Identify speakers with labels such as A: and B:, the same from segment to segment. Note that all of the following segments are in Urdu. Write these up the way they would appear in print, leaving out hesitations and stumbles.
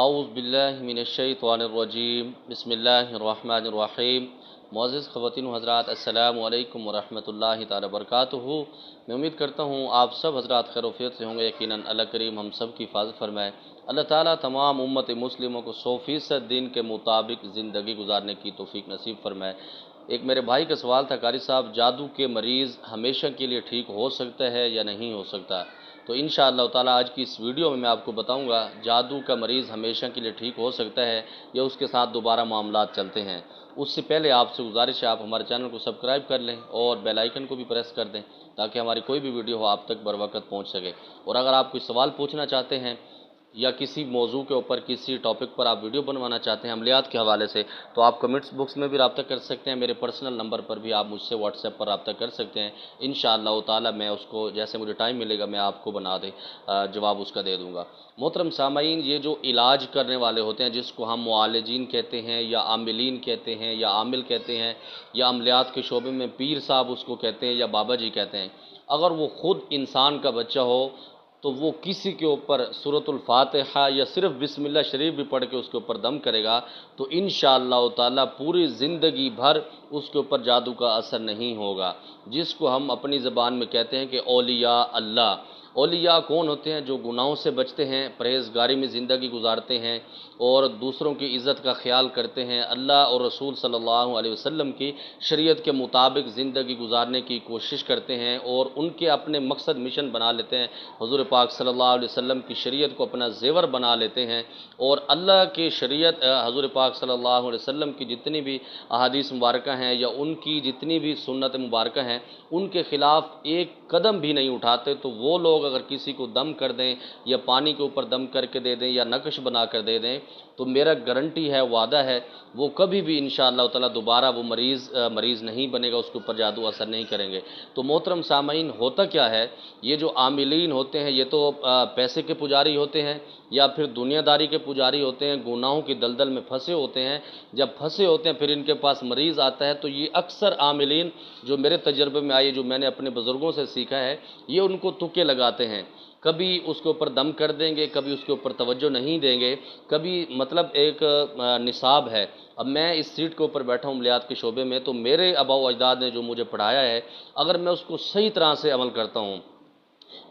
A: اعوذ باللہ من الشیطان الرجیم بسم اللہ الرحمن الرحیم۔ معزز خواتین و حضرات، السلام علیکم ورحمۃ اللہ تعالی وبرکاتہ۔ میں امید کرتا ہوں آپ سب حضرات خیر و عافیت سے ہوں گے۔ یقیناً اللہ کریم ہم سب کی حفاظت فرمائے۔ اللہ تعالیٰ تمام امت مسلموں کو 100% دین کے مطابق زندگی گزارنے کی توفیق نصیب فرمائے۔ ایک میرے بھائی کا سوال تھا، قاری صاحب جادو کے مریض ہمیشہ کے لیے ٹھیک ہو سکتا ہے یا نہیں ہو سکتا؟ تو انشاءاللہ تعالیٰ آج کی اس ویڈیو میں آپ کو بتاؤں گا جادو کا مریض ہمیشہ کے لیے ٹھیک ہو سکتا ہے یا اس کے ساتھ دوبارہ معاملات چلتے ہیں۔ اس سے پہلے آپ سے گزارش ہے آپ ہمارے چینل کو سبسکرائب کر لیں اور بیل آئیکن کو بھی پریس کر دیں تاکہ ہماری کوئی بھی ویڈیو ہو آپ تک بر وقت پہنچ سکے۔ اور اگر آپ کوئی سوال پوچھنا چاہتے ہیں یا کسی موضوع کے اوپر کسی ٹاپک پر آپ ویڈیو بنوانا چاہتے ہیں عملیات کے حوالے سے، تو آپ کمنٹس باکس میں بھی رابطہ کر سکتے ہیں۔ میرے پرسنل نمبر پر بھی آپ مجھ سے واٹس ایپ پر رابطہ کر سکتے ہیں۔ انشاءاللہ تعالی میں اس کو جیسے مجھے ٹائم ملے گا میں آپ کو جواب اس کا دے دوں گا۔ محترم سامعین، یہ جو علاج کرنے والے ہوتے ہیں جس کو ہم معالجین کہتے ہیں یا عاملین کہتے ہیں یا عامل کہتے ہیں یا عملیات کے شعبے میں پیر صاحب اس کو کہتے ہیں یا بابا جی کہتے ہیں، اگر وہ خود انسان کا بچہ ہو تو وہ کسی کے اوپر سورۃ الفاتحہ یا صرف بسم اللہ شریف بھی پڑھ کے اس کے اوپر دم کرے گا تو انشاءاللہ تعالی پوری زندگی بھر اس کے اوپر جادو کا اثر نہیں ہوگا، جس کو ہم اپنی زبان میں کہتے ہیں کہ اولیاء اللہ۔ اولیاء کون ہوتے ہیں؟ جو گناہوں سے بچتے ہیں، پرہیزگاری میں زندگی گزارتے ہیں اور دوسروں کی عزت کا خیال کرتے ہیں، اللہ اور رسول صلی اللہ علیہ وسلم کی شریعت کے مطابق زندگی گزارنے کی کوشش کرتے ہیں اور ان کے اپنے مقصد مشن بنا لیتے ہیں، حضور پاک صلی اللہ علیہ وسلم کی شریعت کو اپنا زیور بنا لیتے ہیں اور اللہ کی شریعت حضور پاک صلی اللہ علیہ وسلم کی جتنی بھی احادیث مبارکہ ہیں یا ان کی جتنی بھی سنت مبارکہ ہیں ان کے خلاف ایک قدم بھی نہیں اٹھاتے۔ تو وہ لوگ اگر کسی کو دم کر دیں یا پانی کے اوپر دم کر کے دے دیں یا نقش بنا کر دے دیں تو میرا گارنٹی ہے، وعدہ ہے، وہ کبھی بھی انشاءاللہ تعالی دوبارہ وہ مریض نہیں بنے گا، اس کے اوپر جادو اثر نہیں کریں گے۔ تو محترم سامعین، ہوتا کیا ہے، یہ جو عاملین ہوتے ہیں یہ تو پیسے کے پجاری ہوتے ہیں یا پھر دنیا داری کے پجاری ہوتے ہیں، گناہوں کی دلدل میں پھنسے ہوتے ہیں۔ جب پھنسے ہوتے ہیں پھر ان کے پاس مریض آتا ہے تو یہ اکثر عاملین جو میرے تجربے میں آئے، جو میں نے اپنے بزرگوں سے سیکھا ہے، یہ ان کو تکے لگاتے ہیں، کبھی اس کے اوپر دم کر دیں گے، کبھی اس کے اوپر توجہ نہیں دیں گے، کبھی مطلب ایک نصاب ہے۔ اب میں اس سیٹ کے اوپر بیٹھا ہوں عملیات کے شعبے میں، تو میرے آباء و اجداد نے جو مجھے پڑھایا ہے اگر میں اس کو صحیح طرح سے عمل کرتا ہوں،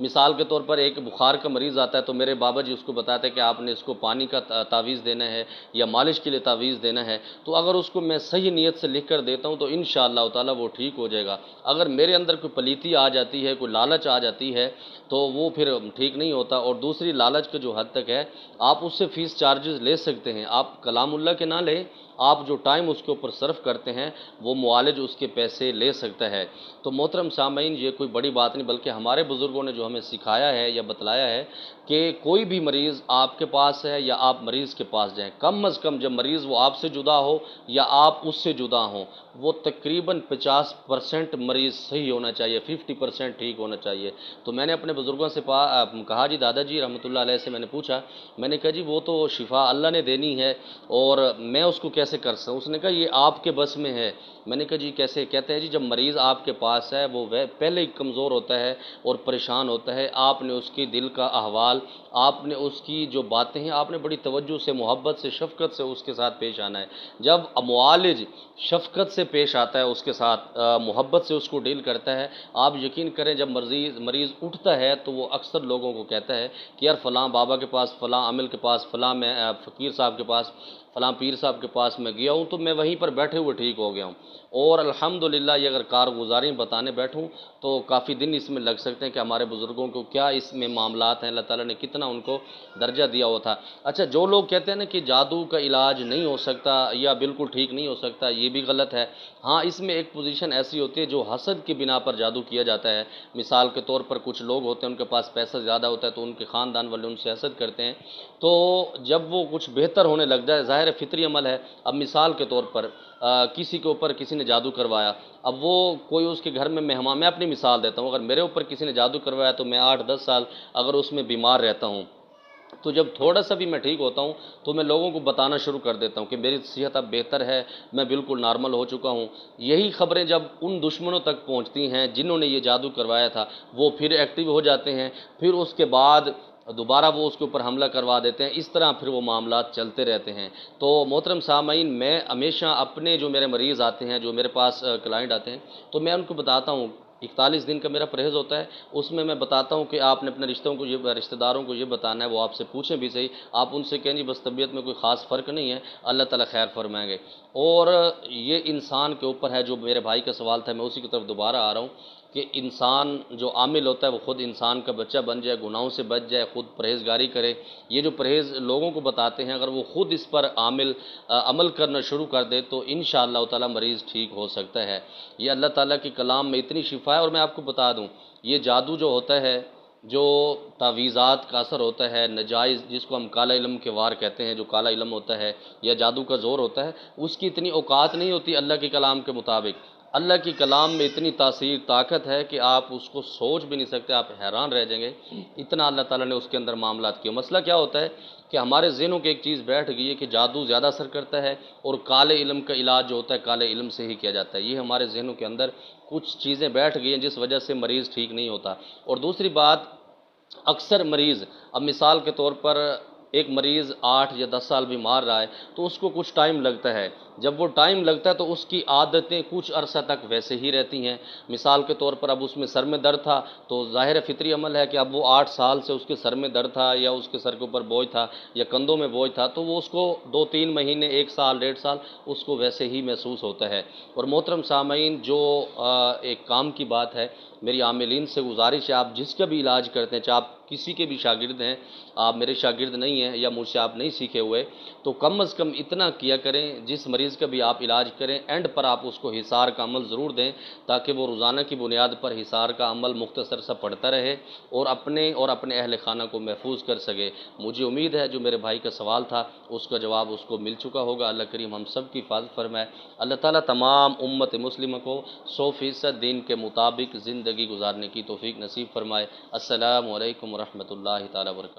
A: مثال کے طور پر ایک بخار کا مریض آتا ہے تو میرے بابا جی اس کو بتاتے ہیں کہ آپ نے اس کو پانی کا تعویذ دینا ہے یا مالش کے لیے تعویذ دینا ہے، تو اگر اس کو میں صحیح نیت سے لکھ کر دیتا ہوں تو انشاءاللہ تعالی وہ ٹھیک ہو جائے گا۔ اگر میرے اندر کوئی پلیتی آ جاتی ہے، کوئی لالچ آ جاتی ہے تو وہ پھر ٹھیک نہیں ہوتا۔ اور دوسری لالچ کے جو حد تک ہے، آپ اس سے فیس چارجز لے سکتے ہیں، آپ کلام اللہ کے نہ لیں، آپ جو ٹائم اس کے اوپر صرف کرتے ہیں وہ معالج اس کے پیسے لے سکتا ہے۔ تو محترم سامعین، یہ کوئی بڑی بات نہیں، بلکہ ہمارے بزرگوں نے جو ہمیں سکھایا ہے یا بتلایا ہے کہ کوئی بھی مریض آپ کے پاس ہے یا آپ مریض کے پاس جائیں، کم از کم جب مریض وہ آپ سے جدا ہو یا آپ اس سے جدا ہوں، وہ تقریباً 50% مریض صحیح ہونا چاہیے، 50% ٹھیک ہونا چاہیے۔ تو میں نے اپنے بزرگوں سے کہا جی دادا جی رحمۃ اللہ علیہ سے میں نے پوچھا، میں نے کہا جی وہ تو شفا اللہ نے دینی ہے اور میں اس کو کیسے کر سکوں؟ اس نے کہا یہ آپ کے بس میں ہے۔ میں نے کہا جی کیسے؟ کہتے ہیں جی جب مریض آپ کے پاس ہے وہ پہلے ہی کمزور ہوتا ہے اور پریشان ہوتا ہے، آپ نے اس کی دل کا احوال، آپ نے اس کی جو باتیں ہیں، آپ نے بڑی توجہ سے، محبت سے، شفقت سے اس کے ساتھ پیش آنا ہے۔ جب معالج شفقت سے پیش آتا ہے اس کے ساتھ، محبت سے اس کو ڈیل کرتا ہے، آپ یقین کریں جب مریض اٹھتا ہے تو وہ اکثر لوگوں کو کہتا ہے کہ یار فلاں بابا کے پاس، فلاں عامل کے پاس، فلاں میں فقیر صاحب کے پاس، فلاں پیر صاحب کے پاس میں گیا ہوں تو میں وہیں پر بیٹھے ہوئے ٹھیک ہو گیا ہوں۔ اور الحمدللہ یہ اگر کارگزاری بتانے بیٹھوں تو کافی دن اس میں لگ سکتے ہیں کہ ہمارے بزرگوں کو کیا اس میں معاملات ہیں، اللہ تعالیٰ نے کتنا ان کو درجہ دیا ہوا تھا۔ اچھا، جو لوگ کہتے ہیں نا کہ جادو کا علاج نہیں ہو سکتا یا بالکل ٹھیک نہیں ہو سکتا، یہ بھی غلط ہے۔ ہاں، اس میں ایک پوزیشن ایسی ہوتی ہے جو حسد کی بنا پر جادو کیا جاتا ہے۔ مثال کے طور پر کچھ لوگ ہوتے ہیں ان کے پاس پیسہ زیادہ ہوتا ہے تو ان کے خاندان والے ان سے حسد کرتے ہیں، تو جب وہ کچھ بہتر ہونے لگ جائے، ظاہر فطری عمل ہے۔ اب مثال کے طور پر کسی کے اوپر کسی نے جادو کروایا، اب وہ کوئی اس کے گھر میں مہمان، میں اپنی مثال دیتا ہوں، اگر میرے اوپر کسی نے جادو کروایا تو میں 8-10 سال اگر اس میں بیمار رہتا ہوں تو جب تھوڑا سا بھی میں ٹھیک ہوتا ہوں تو میں لوگوں کو بتانا شروع کر دیتا ہوں کہ میری صحت اب بہتر ہے، میں بالکل نارمل ہو چکا ہوں۔ یہی خبریں جب ان دشمنوں تک پہنچتی ہیں جنہوں نے یہ جادو کروایا تھا، وہ پھر ایکٹیو ہو جاتے ہیں، پھر اس کے بعد دوبارہ وہ اس کے اوپر حملہ کروا دیتے ہیں، اس طرح پھر وہ معاملات چلتے رہتے ہیں۔ تو محترم سامعین، میں ہمیشہ اپنے جو میرے مریض آتے ہیں، جو میرے پاس کلائنٹ آتے ہیں، تو میں ان کو بتاتا ہوں 41 دن کا میرا پرہیز ہوتا ہے، اس میں بتاتا ہوں کہ آپ نے اپنے رشتہ داروں کو یہ بتانا ہے، وہ آپ سے پوچھیں بھی صحیح، آپ ان سے کہیں جی بس طبیعت میں کوئی خاص فرق نہیں ہے، اللہ تعالیٰ خیر فرمائیں گے۔ اور یہ انسان کے اوپر ہے، جو میرے بھائی کا سوال تھا، میں اسی کی طرف دوبارہ آ رہا ہوں کہ انسان جو عامل ہوتا ہے وہ خود انسان کا بچہ بن جائے، گناہوں سے بچ جائے، خود پرہیزگاری کرے۔ یہ جو پرہیز لوگوں کو بتاتے ہیں، اگر وہ خود اس پر عمل کرنا شروع کر دے تو انشاءاللہ تعالی مریض ٹھیک ہو سکتا ہے۔ یہ اللہ تعالیٰ کے کلام میں اتنی شفا ہے۔ اور میں آپ کو بتا دوں، یہ جادو جو ہوتا ہے، جو تعویذات کا اثر ہوتا ہے ناجائز، جس کو ہم کالا علم کے وار کہتے ہیں، جو کالا علم ہوتا ہے یا جادو کا زور ہوتا ہے، اس کی اتنی اوقات نہیں ہوتی اللہ کے کلام کے مطابق۔ اللہ کی کلام میں اتنی تاثیر طاقت ہے کہ آپ اس کو سوچ بھی نہیں سکتے، آپ حیران رہ جائیں گے، اتنا اللہ تعالیٰ نے اس کے اندر معاملات کیا۔ مسئلہ کیا ہوتا ہے کہ ہمارے ذہنوں کی ایک چیز بیٹھ گئی ہے کہ جادو زیادہ اثر کرتا ہے، اور کالے علم کا علاج جو ہوتا ہے کالے علم سے ہی کیا جاتا ہے۔ یہ ہمارے ذہنوں کے اندر کچھ چیزیں بیٹھ گئی ہیں جس وجہ سے مریض ٹھیک نہیں ہوتا۔ اور دوسری بات، اکثر مریض، اب مثال کے طور پر ایک مریض 8 یا 10 سال بیمار رہا ہے تو اس کو کچھ ٹائم لگتا ہے، جب وہ ٹائم لگتا ہے تو اس کی عادتیں کچھ عرصہ تک ویسے ہی رہتی ہیں۔ مثال کے طور پر اب اس میں سر میں درد تھا تو ظاہر فطری عمل ہے کہ اب وہ 8 سال سے اس کے سر میں درد تھا، یا اس کے سر کے اوپر بوجھ تھا، یا کندھوں میں بوجھ تھا، تو وہ اس کو 2-3 مہینے، 1 سال، 1.5 سال اس کو ویسے ہی محسوس ہوتا ہے۔ اور محترم سامعین، جو ایک کام کی بات ہے، میری عاملین سے گزارش ہے، آپ جس کا بھی علاج کرتے ہیں، چاہے آپ کسی کے بھی شاگرد ہیں، آپ میرے شاگرد نہیں ہیں یا مجھ سے آپ نہیں سیکھے ہوئے، تو کم از کم اتنا کیا کریں، جس مریض کا بھی آپ علاج کریں اینڈ پر آپ اس کو حصار کا عمل ضرور دیں، تاکہ وہ روزانہ کی بنیاد پر حصار کا عمل مختصر سا پڑھتا رہے اور اپنے اہل خانہ کو محفوظ کر سکے۔ مجھے امید ہے جو میرے بھائی کا سوال تھا اس کا جواب اس کو مل چکا ہوگا۔ اللہ کریم ہم سب کی حفاظت فرمائے۔ اللہ تعالیٰ تمام امت مسلمہ کو 100% دین کے مطابق زندگی گزارنے کی توفیق نصیب فرمائے۔ السلام علیکم ورحمۃ اللہ تعالیٰ وبرکاتہ۔